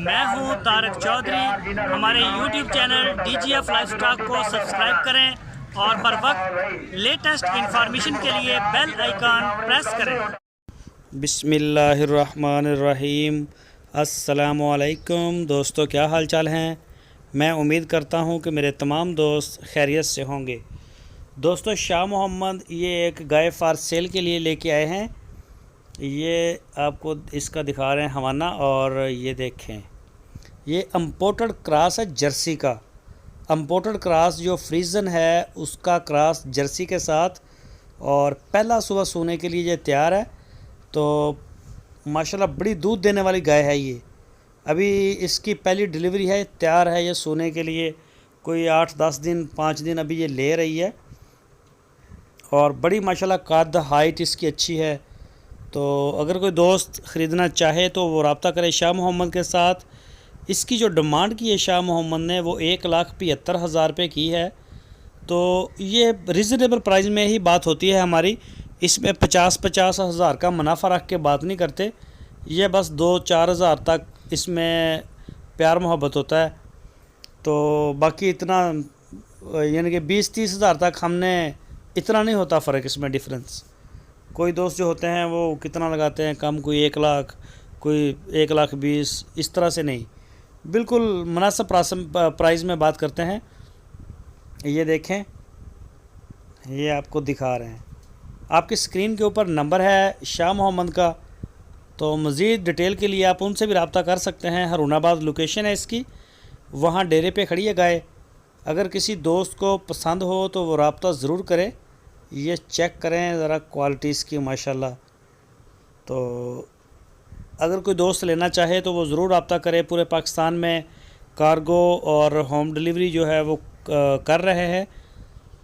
मैं हूं तारक चौधरी। हमारे YouTube चैनल DGF लाइफस्टॉक को सब्सक्राइब करें और बर वक्त लेटेस्ट इंफॉर्मेशन के लिए बेल आइकन प्रेस करें। बिस्मिल्लाहिर्रहमानिर्रहीम। अस्सलामुअलैकुम दोस्तों, क्या हाल चाल हैं। मैं उम्मीद करता हूं कि मेरे तमाम दोस्त खैरियत से होंगे। दोस्तों, शाह मोहम्मद ये एक गाय फार सेल के लिए लेके आए हैं। ये आपको इसका दिखा रहे हैं हवाना, और ये देखें, ये इम्पोर्टेड क्रॉस है जर्सी का। इम्पोर्टेड क्रॉस जो फ्रीजन है उसका क्रॉस जर्सी के साथ, और पहला सुबह सोने के लिए ये तैयार है। तो माशाल्लाह बड़ी दूध देने वाली गाय है ये। अभी इसकी पहली डिलीवरी है, तैयार है ये सोने के लिए। कोई 8-10 दिन 5 दिन अभी ये ले रही है, और बड़ी माशाल्लाह कद हाइट इसकी अच्छी है। तो अगर कोई दोस्त ख़रीदना चाहे तो वो रब्ता करे शाह मोहम्मद के साथ। इसकी जो डिमांड की है शाह मोहम्मद ने वो 1,75,000 रुपये की है। तो ये रिजनेबल प्राइस में ही बात होती है हमारी। इसमें 50-50 हज़ार का मुनाफा रख के बात नहीं करते। ये बस 2-4 हज़ार तक इसमें प्यार मोहब्बत होता है। तो बाकी इतना यानी कि 20-30 हज़ार तक हमने इतना नहीं होता फ़र्क इसमें डिफरेंस। कोई दोस्त जो होते हैं वो कितना लगाते हैं कम, कोई 1 लाख, कोई 1,20,000, इस तरह से नहीं, बिल्कुल मुनासिब प्राइस में बात करते हैं। ये देखें, ये आपको दिखा रहे हैं, आपकी स्क्रीन के ऊपर नंबर है शाह मोहम्मद का। तो मज़ीद डिटेल के लिए आप उनसे भी रब्ता कर सकते हैं। हरुणाबाद लोकेशन है इसकी, वहाँ डेरे पे खड़ी है गाय। अगर किसी दोस्त को पसंद हो तो वो रब्ता ज़रूर करे। ये चेक करें ज़रा क्वालिटी इसकी माशाल्लाह। तो अगर कोई दोस्त लेना चाहे तो वो ज़रूर रब्ता करे। पूरे पाकिस्तान में कार्गो और होम डिलीवरी जो है वो कर रहे हैं।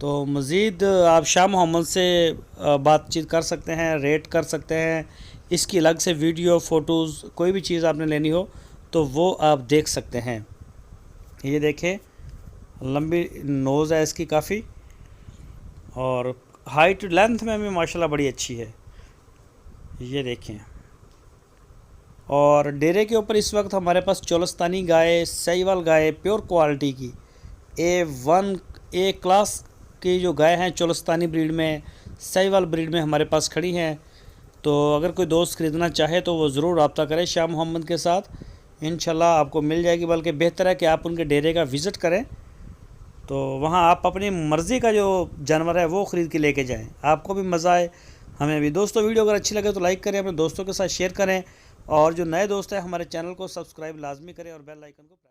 तो मज़ीद आप शाह मोहम्मद से बातचीत कर सकते हैं, रेट कर सकते हैं। इसकी अलग से वीडियो फ़ोटोज़ कोई भी चीज़ आपने लेनी हो तो वो आप देख सकते हैं। ये देखें, लंबी नोज़ है इसकी काफ़ी, और हाइट लेंथ में भी माशाल्लाह बड़ी अच्छी है। ये देखें, और डेरे के ऊपर इस वक्त हमारे पास चोलस्तानी गाय, साहिवाल गाय प्योर क्वालिटी की A1 A क्लास की जो गाय हैं चोलस्तानी ब्रीड में, साहिवाल ब्रीड में हमारे पास खड़ी हैं। तो अगर कोई दोस्त ख़रीदना चाहे तो वो ज़रूर रब्ता करे शाह मोहम्मद के साथ। इंशाल्लाह आपको मिल जाएगी। बल्कि बेहतर है कि आप उनके डेरे का विज़िट करें, तो वहाँ आप अपनी मर्ज़ी का जो जानवर है वो ख़रीद के लेके जाएं, आपको भी मज़ा आए, हमें भी। दोस्तों, वीडियो अगर अच्छी लगे तो लाइक करें, अपने दोस्तों के साथ शेयर करें, और जो नए दोस्त हैं हमारे चैनल को सब्सक्राइब लाजमी करें और बेल आइकन को